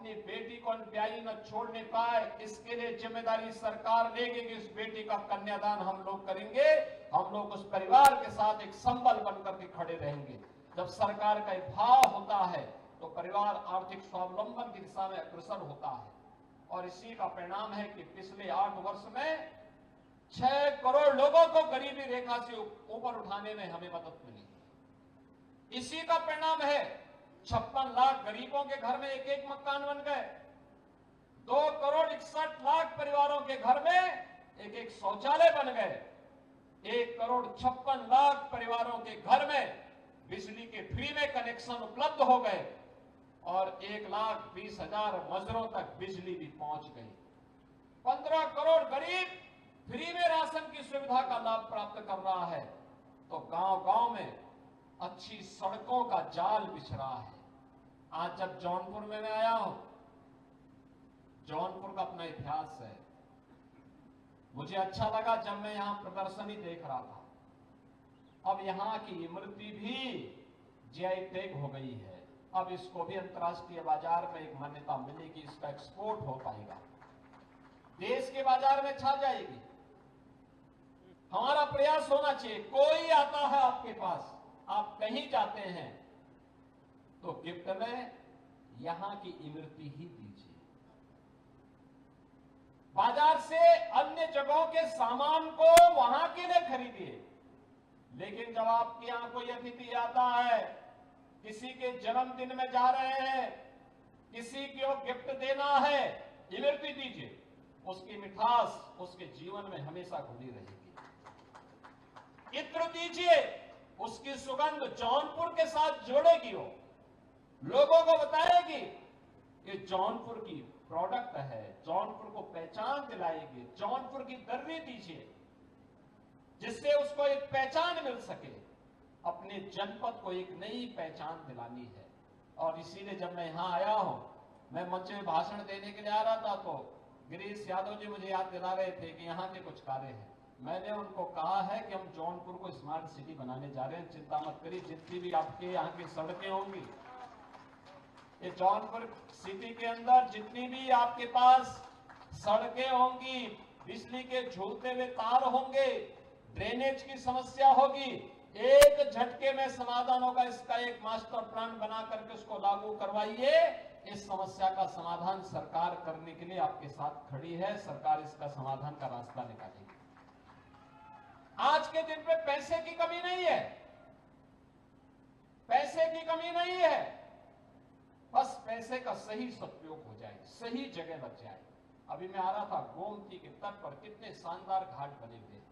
अपनी बेटी को अनब्याही न छोड़ने पाए, इसके लिए जिम्मेदारी सरकार लेगी कि उस बेटी का कन्यादान हम लोग करेंगे। हम लोग उस परिवार के साथ एक संबल बनकर के खड़े रहेंगे। जब सरकार का एक भाव होता है तो परिवार आर्थिक स्वावलंबन की दिशा में अग्रसर होता है। और इसी का परिणाम है कि पिछले 8 वर्ष में 6 करोड़ लोगों को गरीबी रेखा से ऊपर उठाने में हमें मदद मिली। इसी का परिणाम है 56 लाख गरीबों के घर में एक एक मकान बन गए। 2 करोड़ 61 लाख परिवारों के घर में एक एक शौचालय बन गए। 1 करोड़ 56 लाख परिवारों के घर में बिजली के फ्री में कनेक्शन उपलब्ध हो गए और 1,20,000 मजदूरों तक बिजली भी पहुंच गई। 15 करोड़ गरीब फ्री में राशन की सुविधा का लाभ प्राप्त कर रहा है। तो गांव-गांव में अच्छी सड़कों का जाल बिछ रहा है। आज जब जौनपुर में मैं आया हूं, जौनपुर का अपना इतिहास है। मुझे अच्छा लगा जब मैं यहां प्रदर्शनी देख रहा था। अब यहां की इमरती भी जीआई टैग हो गई है। अब इसको भी अंतर्राष्ट्रीय बाजार में एक मान्यता मिलेगी, इसका एक्सपोर्ट हो पाएगा, देश के बाजार में छा जाएगी। हमारा प्रयास होना चाहिए। कोई आता है आपके पास, आप कहीं जाते हैं तो गिफ्ट में यहां की इमरती ही दीजिए। बाजार से अन्य जगहों के सामान को वहां के लिए खरीदिए, लेकिन जब आपके यहां कोई अतिथि आता है, किसी के जन्मदिन में जा रहे हैं, किसी को गिफ्ट देना है, इमरती दीजिए। उसकी मिठास उसके जीवन में हमेशा घुली रहेगी। इत्र दीजिए, उसकी सुगंध जौनपुर के साथ जोड़ेगी। वो लोगों को बताएगी कि जौनपुर की प्रोडक्ट है, जौनपुर को पहचान दिलाएगी। जौनपुर की दर्री दीजिए जिससे उसको एक पहचान मिल सके। अपने जनपद को एक नई पहचान दिलानी है। और इसीलिए जब मैं यहां आया हूं, मैं मंच में भाषण देने के लिए आ रहा था तो गिरीश यादव जी मुझे याद दिला रहे थे कि यहां के कुछ कार्य हैं। मैंने उनको कहा है कि हम जौनपुर को स्मार्ट सिटी बनाने जा रहे हैं, चिंता मत करिए। जितनी भी आपके यहाँ की सड़कें होंगी, ये जौनपुर सिटी के अंदर जितनी भी आपके पास सड़कें होंगी, बिजली के झूलते हुए तार होंगे, ड्रेनेज की समस्या होगी, एक झटके में समाधान होगा। इसका एक मास्टर प्लान बना करके उसको लागू करवाइए। इस समस्या का समाधान सरकार करने के लिए आपके साथ खड़ी है। सरकार इसका समाधान का रास्ता निकालेगी। आज के दिन पे पैसे की कमी नहीं है, पैसे की कमी नहीं है, बस पैसे का सही सदुपयोग हो जाए, सही जगह लग जाए। अभी मैं आ रहा था, गोमती के तट पर कितने शानदार घाट बने हुए हैं।